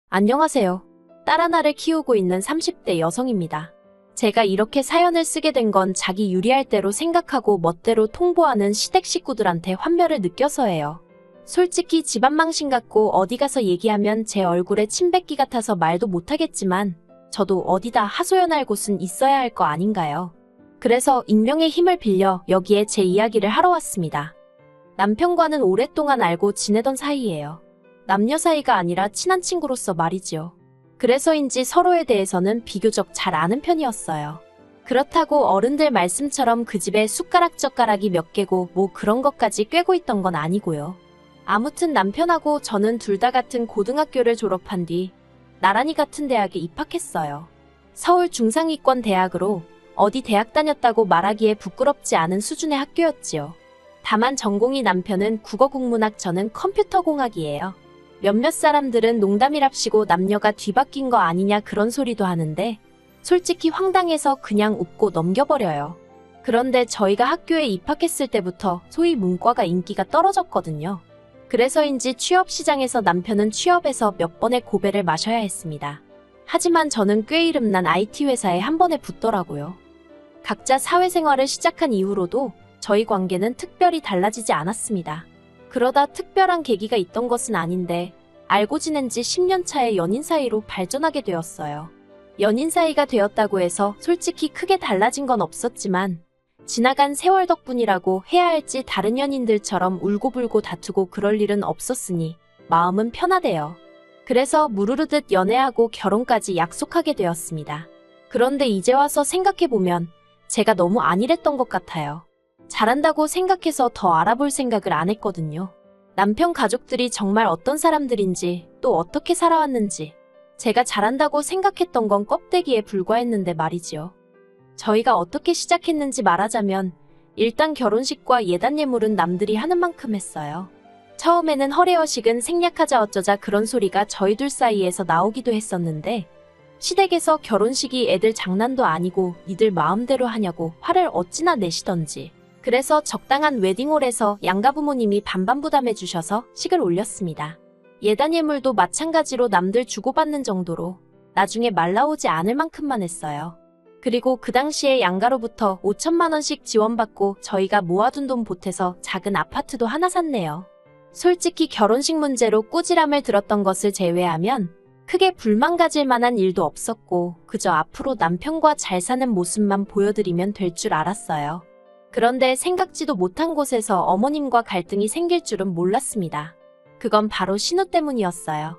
안녕하세요. 딸 하나를 키우고 있는 30대 여성입니다. 제가 이렇게 사연을 쓰게 된 건 자기 유리할 대로 생각하고 멋대로 통보하는 시댁 식구들한테 환멸을 느껴서예요. 솔직히 집안 망신 같고 어디 가서 얘기하면 제 얼굴에 침 뱉기 같아서 말도 못하겠지만 저도 어디다 하소연할 곳은 있어야 할 거 아닌가요? 그래서 익명의 힘을 빌려 여기에 제 이야기를 하러 왔습니다. 남편과는 오랫동안 알고 지내던 사이예요. 남녀 사이가 아니라 친한 친구로서 말이지요. 그래서인지 서로에 대해서는 비교적 잘 아는 편이었어요. 그렇다고 어른들 말씀처럼 그 집에 숟가락젓가락이 몇 개고 뭐 그런 것까지 꿰고 있던 건 아니고요. 아무튼 남편하고 저는 둘 다 같은 고등학교를 졸업한 뒤 나란히 같은 대학에 입학했어요. 서울 중상위권 대학으로 어디 대학 다녔다고 말하기에 부끄럽지 않은 수준의 학교였지요. 다만 전공이 남편은 국어국문학, 저는 컴퓨터공학이에요. 몇몇 사람들은 농담이랍시고 남녀가 뒤바뀐 거 아니냐 그런 소리도 하는데 솔직히 황당해서 그냥 웃고 넘겨버려요. 그런데 저희가 학교에 입학했을 때부터 소위 문과가 인기가 떨어졌거든요. 그래서인지 취업시장에서 남편은 취업에서 몇 번의 고배를 마셔야 했습니다. 하지만 저는 꽤 이름난 IT 회사에 한 번에 붙더라고요. 각자 사회생활을 시작한 이후로도 저희 관계는 특별히 달라지지 않았습니다. 그러다 특별한 계기가 있던 것은 아닌데 알고 지낸 지 10년 차에 연인 사이로 발전하게 되었어요. 연인 사이가 되었다고 해서 솔직히 크게 달라진 건 없었지만 지나간 세월 덕분이라고 해야 할지 다른 연인들처럼 울고불고 다투고 그럴 일은 없었으니 마음은 편하대요. 그래서 무르르듯 연애하고 결혼까지 약속하게 되었습니다. 그런데 이제 와서 생각해보면 제가 너무 안일했던 것 같아요. 잘한다고 생각해서 더 알아볼 생각을 안 했거든요. 남편 가족들이 정말 어떤 사람들인지 또 어떻게 살아왔는지 제가 잘한다고 생각했던 건 껍데기에 불과했는데 말이지요. 저희가 어떻게 시작했는지 말하자면 일단 결혼식과 예단 예물은 남들이 하는 만큼 했어요. 처음에는 허례허식은 생략하자 어쩌자 그런 소리가 저희 둘 사이에서 나오기도 했었는데 시댁에서 결혼식이 애들 장난도 아니고 니들 마음대로 하냐고 화를 어찌나 내시던지 그래서 적당한 웨딩홀에서 양가 부모님이 반반 부담해 주셔서 식을 올렸습니다. 예단 예물도 마찬가지로 남들 주고받는 정도로 나중에 말 나오지 않을 만큼만 했어요. 그리고 그 당시에 양가로부터 5천만 원씩 지원받고 저희가 모아둔 돈 보태서 작은 아파트도 하나 샀네요. 솔직히 결혼식 문제로 꾸지람을 들었던 것을 제외하면 크게 불만 가질 만한 일도 없었고 그저 앞으로 남편과 잘 사는 모습만 보여드리면 될 줄 알았어요. 그런데 생각지도 못한 곳에서 어머님과 갈등이 생길 줄은 몰랐습니다. 그건 바로 신우 때문이었어요.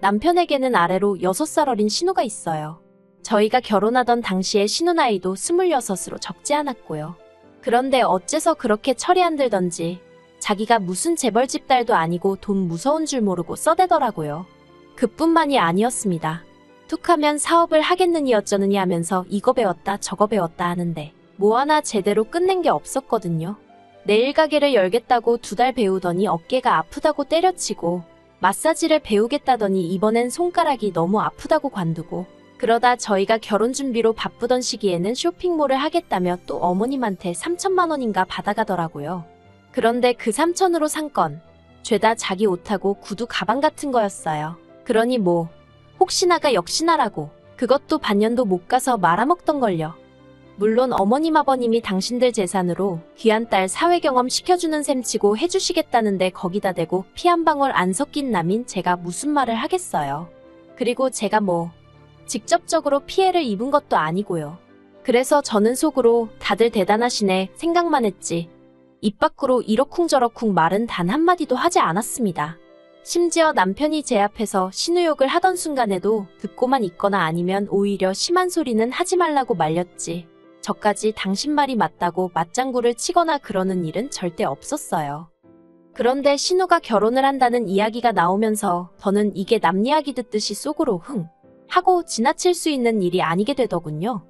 남편에게는 아래로 6살 어린 신우가 있어요. 저희가 결혼하던 당시에 신우 나이도 26으로 적지 않았고요. 그런데 어째서 그렇게 철이 안 들던지 자기가 무슨 재벌집 딸도 아니고 돈 무서운 줄 모르고 써대더라고요. 그뿐만이 아니었습니다. 툭하면 사업을 하겠느니 어쩌느니 하면서 이거 배웠다 저거 배웠다 하는데 뭐 하나 제대로 끝낸 게 없었거든요. 네일 가게를 열겠다고 2달 배우더니 어깨가 아프다고 때려치고 마사지를 배우겠다더니 이번엔 손가락이 너무 아프다고 관두고 그러다 저희가 결혼 준비로 바쁘던 시기에는 쇼핑몰을 하겠다며 또 어머님한테 3천만 원인가 받아가더라고요. 그런데 그 3천으로 산 건 죄다 자기 옷하고 구두 가방 같은 거였어요. 그러니 뭐 혹시나가 역시나라고 그것도 반년도 못 가서 말아먹던걸요. 물론 어머님 아버님이 당신들 재산으로 귀한 딸 사회경험 시켜주는 셈치고 해주시겠다는데 거기다 대고 피 한 방울 안 섞인 남인 제가 무슨 말을 하겠어요. 그리고 제가 뭐 직접적으로 피해를 입은 것도 아니고요. 그래서 저는 속으로 다들 대단하시네 생각만 했지 입 밖으로 이러쿵저러쿵 말은 단 한마디도 하지 않았습니다. 심지어 남편이 제 앞에서 신우욕을 하던 순간에도 듣고만 있거나 아니면 오히려 심한 소리는 하지 말라고 말렸지 저까지 당신 말이 맞다고 맞장구를 치거나 그러는 일은 절대 없었어요. 그런데 신우가 결혼을 한다는 이야기가 나오면서 저는 이게 남 이야기 듣듯이 속으로 흥 하고 지나칠 수 있는 일이 아니게 되더군요.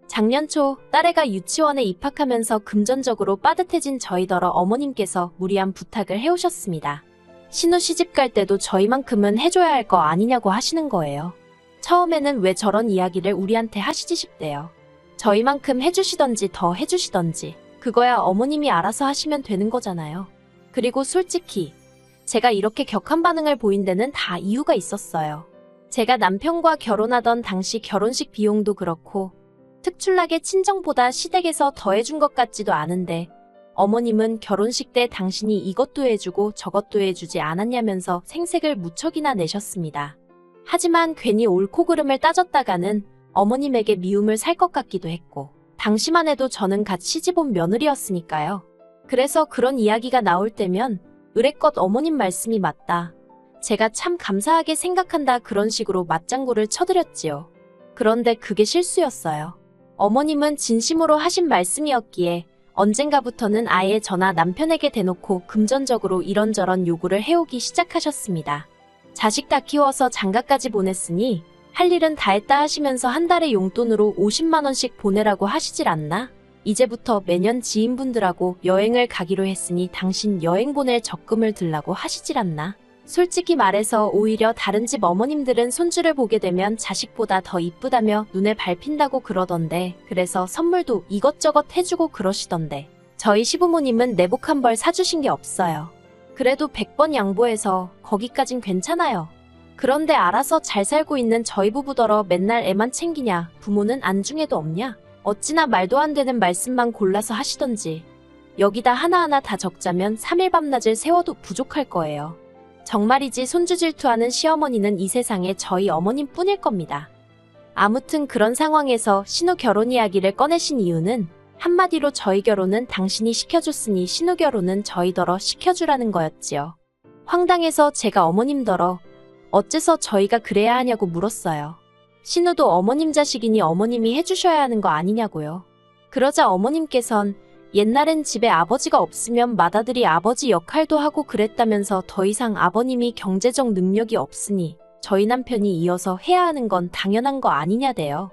작년 초 딸애가 유치원에 입학하면서 금전적으로 빠듯해진 저희더러 어머님께서 무리한 부탁을 해오셨습니다. 신우 시집갈 때도 저희만큼은 해줘야 할 거 아니냐고 하시는 거예요. 처음에는 왜 저런 이야기를 우리한테 하시지 싶대요. 저희만큼 해주시던지 더 해주시던지 그거야 어머님이 알아서 하시면 되는 거잖아요. 그리고 솔직히 제가 이렇게 격한 반응을 보인 데는 다 이유가 있었어요. 제가 남편과 결혼하던 당시 결혼식 비용도 그렇고 특출나게 친정보다 시댁에서 더 해준 것 같지도 않은데 어머님은 결혼식 때 당신이 이것도 해주고 저것도 해주지 않았냐면서 생색을 무척이나 내셨습니다. 하지만 괜히 옳고 그름을 따졌다가는 어머님에게 미움을 살 것 같기도 했고 당시만 해도 저는 갓 시집온 며느리였으니까요. 그래서 그런 이야기가 나올 때면 의례껏 어머님 말씀이 맞다. 제가 참 감사하게 생각한다 그런 식으로 맞장구를 쳐드렸지요. 그런데 그게 실수였어요. 어머님은 진심으로 하신 말씀이었기에 언젠가부터는 아예 저나 남편에게 대놓고 금전적으로 이런저런 요구를 해오기 시작하셨습니다. 자식 다 키워서 장가까지 보냈으니 할 일은 다 했다 하시면서 한 달에 용돈으로 50만 원씩 보내라고 하시질 않나? 이제부터 매년 지인분들하고 여행을 가기로 했으니 당신 여행 보낼 적금을 들라고 하시질 않나? 솔직히 말해서 오히려 다른 집 어머님들은 손주를 보게 되면 자식보다 더 이쁘다며 눈에 밟힌다고 그러던데 그래서 선물도 이것저것 해주고 그러시던데 저희 시부모님은 내복 한 벌 사주신 게 없어요. 그래도 100번 양보해서 거기까진 괜찮아요. 그런데 알아서 잘 살고 있는 저희 부부더러 맨날 애만 챙기냐 부모는 안중에도 없냐 어찌나 말도 안 되는 말씀만 골라서 하시던지 여기다 하나하나 다 적자면 3일 밤낮을 세워도 부족할 거예요. 정말이지 손주 질투하는 시어머니는 이 세상에 저희 어머님뿐일 겁니다. 아무튼 그런 상황에서 신우 결혼 이야기를 꺼내신 이유는 한마디로 저희 결혼은 당신이 시켜줬으니 신우 결혼은 저희더러 시켜주라는 거였지요. 황당해서 제가 어머님더러 어째서 저희가 그래야 하냐고 물었어요. 신우도 어머님 자식이니 어머님이 해주셔야 하는 거 아니냐고요. 그러자 어머님께선 옛날엔 집에 아버지가 없으면 맏아들이 아버지 역할도 하고 그랬다면서 더 이상 아버님이 경제적 능력이 없으니 저희 남편이 이어서 해야 하는 건 당연한 거 아니냐대요.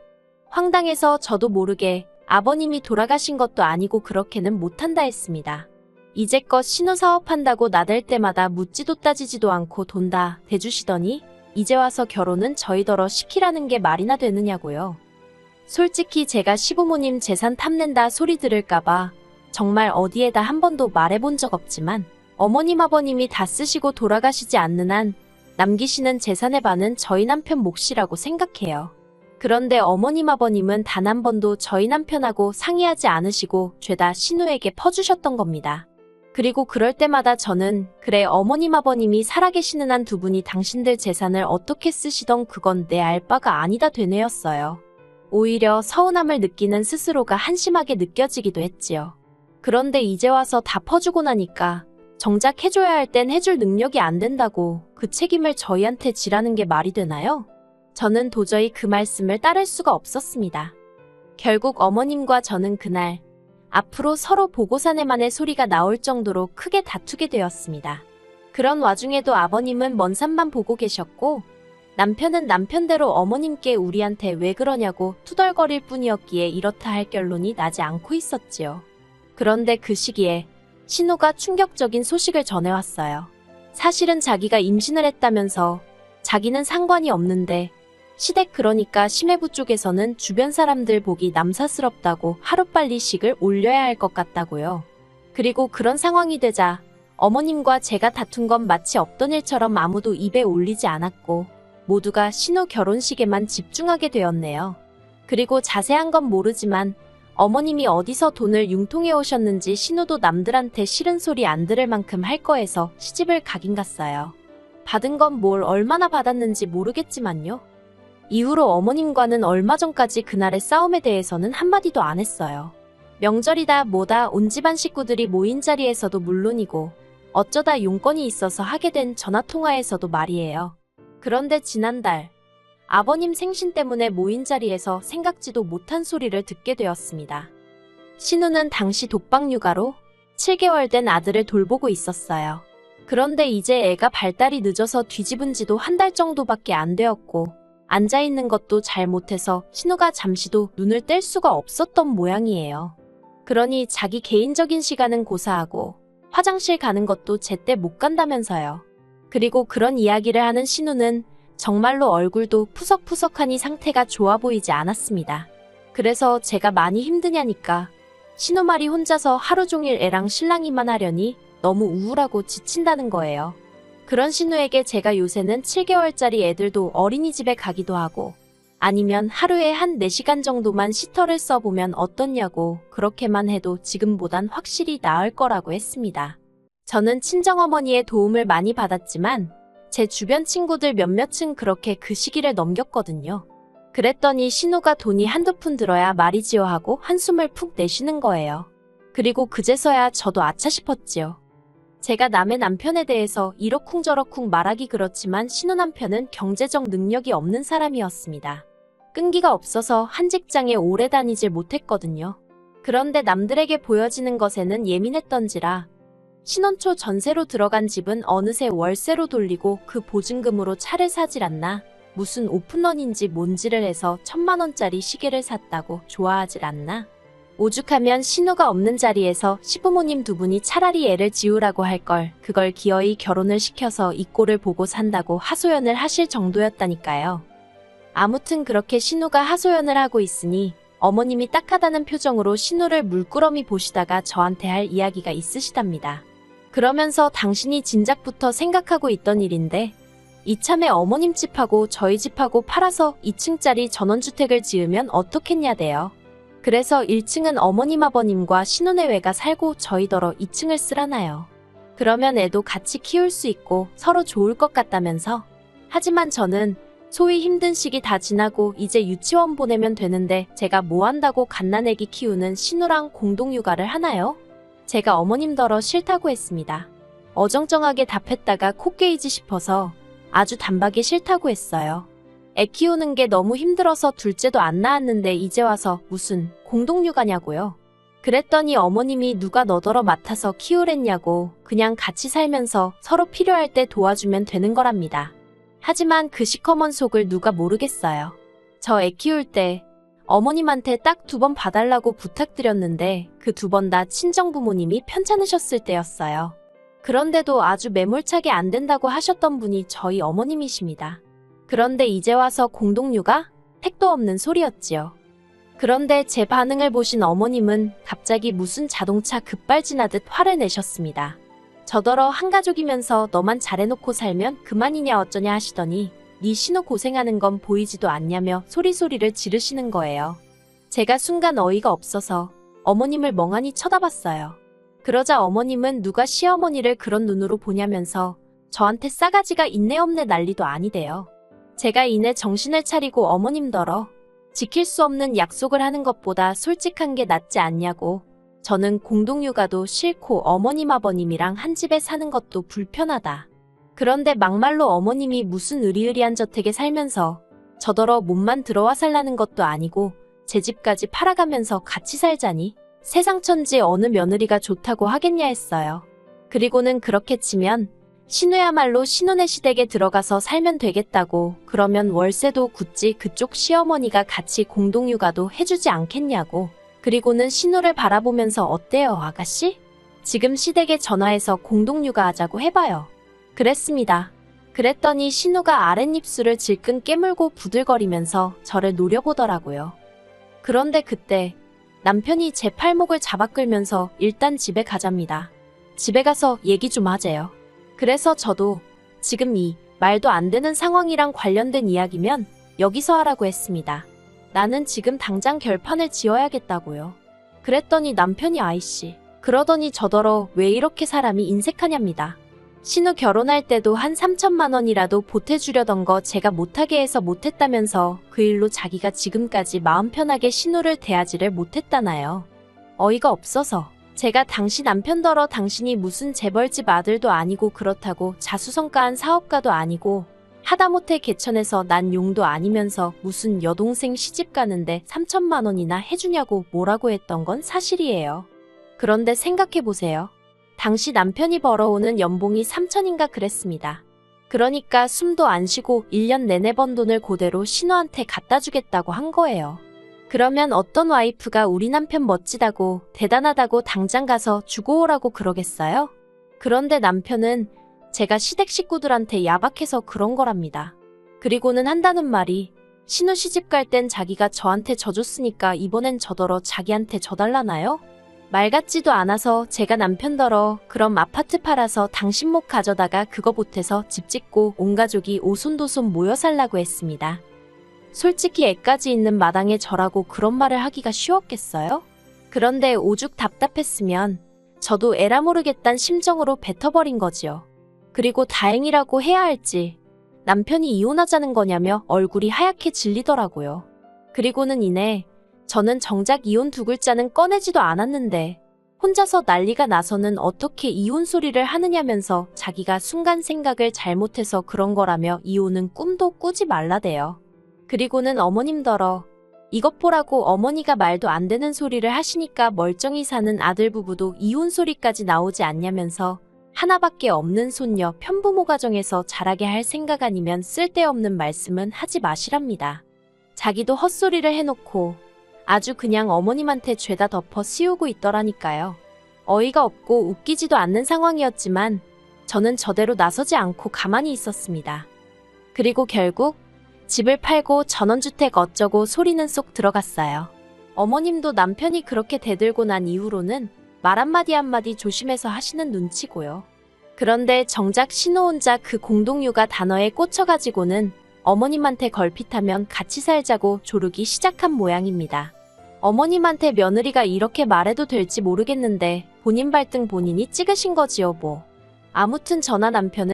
황당해서 저도 모르게 아버님이 돌아가신 것도 아니고 그렇게는 못한다 했습니다. 이제껏 신우 사업한다고 나댈 때마다 묻지도 따지지도 않고 돈 다 대주시더니 이제 와서 결혼은 저희더러 시키라는 게 말이나 되느냐고요. 솔직히 제가 시부모님 재산 탐낸다 소리 들을까봐 정말 어디에다 한 번도 말해본 적 없지만 어머님 아버님이 다 쓰시고 돌아가시지 않는 한 남기시는 재산의 반은 저희 남편 몫이라고 생각해요. 그런데 어머님 아버님은 단 한 번도 저희 남편하고 상의하지 않으시고 죄다 신우에게 퍼주셨던 겁니다. 그리고 그럴 때마다 저는 그래 어머님 아버님이 살아계시는 한 두 분이 당신들 재산을 어떻게 쓰시던 그건 내 알 바가 아니다 되뇌었어요. 오히려 서운함을 느끼는 스스로가 한심하게 느껴지기도 했지요. 그런데 이제 와서 다 퍼주고 나니까 정작 해줘야 할 땐 해줄 능력이 안 된다고 그 책임을 저희한테 지라는 게 말이 되나요? 저는 도저히 그 말씀을 따를 수가 없었습니다. 결국 어머님과 저는 그날 앞으로 서로 보고 사내만의 소리가 나올 정도로 크게 다투게 되었습니다. 그런 와중에도 아버님은 먼 산만 보고 계셨고 남편은 남편대로 어머님께 우리한테 왜 그러냐고 투덜거릴 뿐이었기에 이렇다 할 결론이 나지 않고 있었지요. 그런데 그 시기에 신우가 충격적인 소식을 전해왔어요. 사실은 자기가 임신을 했다면서 자기는 상관이 없는데 시댁 그러니까 심해부 쪽에서는 주변 사람들 보기 남사스럽다고 하루빨리 식을 올려야 할 것 같다고요. 그리고 그런 상황이 되자 어머님과 제가 다툰 건 마치 없던 일처럼 아무도 입에 올리지 않았고 모두가 신우 결혼식에만 집중하게 되었네요. 그리고 자세한 건 모르지만 어머님이 어디서 돈을 융통해 오셨는지 신우도 남들한테 싫은 소리 안 들을 만큼 할 거해서 시집을 가긴 갔어요. 받은 건 뭘 얼마나 받았는지 모르겠지만요. 이후로 어머님과는 얼마 전까지 그날의 싸움에 대해서는 한마디도 안 했어요. 명절이다 뭐다 온 집안 식구들이 모인 자리에서도 물론이고 어쩌다 용건이 있어서 하게 된 전화통화에서도 말이에요. 그런데 지난달 아버님 생신 때문에 모인 자리에서 생각지도 못한 소리를 듣게 되었습니다. 신우는 당시 독박 육아로 7개월 된 아들을 돌보고 있었어요. 그런데 이제 애가 발달이 늦어서 뒤집은 지도 한 달 정도밖에 안 되었고 앉아있는 것도 잘 못해서 신우가 잠시도 눈을 뗄 수가 없었던 모양이에요. 그러니 자기 개인적인 시간은 고사하고 화장실 가는 것도 제때 못 간다면서요. 그리고 그런 이야기를 하는 신우는 정말로 얼굴도 푸석푸석하니 상태가 좋아 보이지 않았습니다. 그래서 제가 많이 힘드냐니까 신우 말이 혼자서 하루 종일 애랑 실랑이만 하려니 너무 우울하고 지친다는 거예요. 그런 신우에게 제가 요새는 7개월짜리 애들도 어린이집에 가기도 하고 아니면 하루에 한 4시간 정도만 시터를 써보면 어떻냐고 그렇게만 해도 지금보단 확실히 나을 거라고 했습니다. 저는 친정어머니의 도움을 많이 받았지만 제 주변 친구들 몇몇은 그렇게 그 시기를 넘겼거든요. 그랬더니 신우가 돈이 한두 푼 들어야 말이지요 하고 한숨을 푹 내쉬는 거예요. 그리고 그제서야 저도 아차 싶었지요. 제가 남의 남편에 대해서 이러쿵저러쿵 말하기 그렇지만 신우 남편은 경제적 능력이 없는 사람이었습니다. 끈기가 없어서 한 직장에 오래 다니질 못했거든요. 그런데 남들에게 보여지는 것에는 예민했던지라 신혼 초 전세로 들어간 집은 어느새 월세로 돌리고 그 보증금으로 차를 사질 않나 무슨 오픈런인지 뭔지를 해서 1,000만 원짜리 시계를 샀다고 좋아하질 않나. 오죽하면 신우가 없는 자리에서 시부모님 두 분이 차라리 애를 지우라고 할 걸 그걸 기어이 결혼을 시켜서 이 꼴을 보고 산다고 하소연을 하실 정도였다니까요. 아무튼 그렇게 신우가 하소연을 하고 있으니 어머님이 딱하다는 표정으로 신우를 물끄러미 보시다가 저한테 할 이야기가 있으시답니다. 그러면서 당신이 진작부터 생각하고 있던 일인데 이참에 어머님 집하고 저희 집하고 팔아서 2층짜리 전원주택을 지으면 어떻겠냐대요. 그래서 1층은 어머님 아버님과 신혼의외가 살고 저희더러 2층을 쓰라나요. 그러면 애도 같이 키울 수 있고 서로 좋을 것 같다면서. 하지만 저는 소위 힘든 시기 다 지나고 이제 유치원 보내면 되는데 제가 뭐 한다고 갓난애기 키우는 신우랑 공동육아를 하나요? 제가 어머님더러 싫다고 했습니다. 어정쩡하게 답했다가 코 깨이지 싶어서 아주 단박에 싫다고 했어요. 애 키우는 게 너무 힘들어서 둘째도 안 낳았는데 이제 와서 무슨 공동육아냐고요. 그랬더니 어머님이 누가 너더러 맡아서 키우랬냐고 그냥 같이 살면서 서로 필요할 때 도와주면 되는 거랍니다. 하지만 그 시커먼 속을 누가 모르겠어요. 저 애 키울 때 어머님한테 딱 2번 봐달라고 부탁드렸는데 그 2번 다 친정부모님이 편찮으셨을 때였어요. 그런데도 아주 매몰차게 안 된다고 하셨던 분이 저희 어머님이십니다. 그런데 이제 와서 공동육아? 택도 없는 소리였지요. 그런데 제 반응을 보신 어머님은 갑자기 무슨 자동차 급발진하듯 화를 내셨습니다. 저더러 한가족이면서 너만 잘해놓고 살면 그만이냐 어쩌냐 하시더니 네 신우 고생하는 건 보이지도 않냐며 소리소리를 지르시는 거예요. 제가 순간 어이가 없어서 어머님을 멍하니 쳐다봤어요. 그러자 어머님은 누가 시어머니를 그런 눈으로 보냐면서 저한테 싸가지가 있네 없네 난리도 아니대요. 제가 이내 정신을 차리고 어머님더러 지킬 수 없는 약속을 하는 것보다 솔직한 게 낫지 않냐고. 저는 공동육아도 싫고 어머님 아버님이랑 한 집에 사는 것도 불편하다. 그런데 막말로 어머님이 무슨 으리으리한 저택에 살면서 저더러 몸만 들어와 살라는 것도 아니고 제 집까지 팔아가면서 같이 살자니 세상 천지 어느 며느리가 좋다고 하겠냐 했어요. 그리고는 그렇게 치면 신우야말로 신혼의 시댁에 들어가서 살면 되겠다고. 그러면 월세도 굳이 그쪽 시어머니가 같이 공동육아도 해주지 않겠냐고. 그리고는 신우를 바라보면서 어때요 아가씨? 지금 시댁에 전화해서 공동육아 하자고 해봐요. 그랬습니다. 그랬더니 신우가 아랫입술을 질끈 깨물고 부들거리면서 저를 노려보더라고요. 그런데 그때 남편이 제 팔목을 잡아 끌면서 일단 집에 가자입니다. 집에 가서 얘기 좀 하재요. 그래서 저도 지금 이 말도 안 되는 상황이랑 관련된 이야기면 여기서 하라고 했습니다. 나는 지금 당장 결판을 지어야겠다고요. 그랬더니 남편이 아이씨 그러더니 저더러 왜 이렇게 사람이 인색하냐입니다. 신우 결혼할 때도 한 3천만 원이라도 보태주려던 거 제가 못하게 해서 못했다면서 그 일로 자기가 지금까지 마음 편하게 신우를 대하지를 못했다나요. 어이가 없어서 제가 당신 남편더러 당신이 무슨 재벌집 아들도 아니고 그렇다고 자수성가한 사업가도 아니고 하다못해 개천에서 난 용도 아니면서 무슨 여동생 시집 가는데 3천만 원이나 해주냐고 뭐라고 했던 건 사실이에요. 그런데 생각해보세요. 당시 남편이 벌어오는 연봉이 3천인가 그랬습니다. 그러니까 숨도 안 쉬고 1년 내내 번 돈을 그대로 신우한테 갖다 주겠다고 한 거예요. 그러면 어떤 와이프가 우리 남편 멋지다고 대단하다고 당장 가서 주고 오라고 그러겠어요? 그런데 남편은 제가 시댁 식구들한테 야박해서 그런 거랍니다. 그리고는 한다는 말이 신우 시집 갈 땐 자기가 저한테 져줬으니까 이번엔 저더러 자기한테 져달라나요? 말 같지도 않아서 제가 남편더러 그럼 아파트 팔아서 당신 목 가져다가 그거 보태서 집 짓고 온 가족이 오손도손 모여 살라고 했습니다. 솔직히 애까지 있는 마당에 저라고 그런 말을 하기가 쉬웠겠어요? 그런데 오죽 답답했으면 저도 에라 모르겠단 심정으로 뱉어버린 거지요. 그리고 다행이라고 해야 할지 남편이 이혼하자는 거냐며 얼굴이 하얗게 질리더라고요. 그리고는 이내 저는 정작 이혼 두 글자는 꺼내지도 않았는데 혼자서 난리가 나서는 어떻게 이혼 소리를 하느냐면서 자기가 순간 생각을 잘못해서 그런 거라며 이혼은 꿈도 꾸지 말라대요. 그리고는 어머님더러 이것 보라고 어머니가 말도 안 되는 소리를 하시니까 멀쩡히 사는 아들 부부도 이혼 소리까지 나오지 않냐면서 하나밖에 없는 손녀 편부모 가정에서 자라게 할 생각 아니면 쓸데없는 말씀은 하지 마시랍니다. 자기도 헛소리를 해놓고 아주 그냥 어머님한테 죄다 덮어 씌우고 있더라니까요. 어이가 없고 웃기지도 않는 상황이었지만 저는 저대로 나서지 않고 가만히 있었습니다. 그리고 결국 집을 팔고 전원주택 어쩌고 소리는 쏙 들어갔어요. 어머님도 남편이 그렇게 대들고 난 이후로는 말 한마디 한마디 조심해서 하시는 눈치고요. 그런데 정작 신호 혼자 그 공동육아 단어에 꽂혀가지고는 어머님한테 걸핏하면 같이 살자고 조르기 시작한 모양입니다. 어머님한테 며느리가 이렇게 말해도 될지 모르겠는데 본인 발등 본인이 찍으신 거지요 뭐. 아무튼 저나 남편은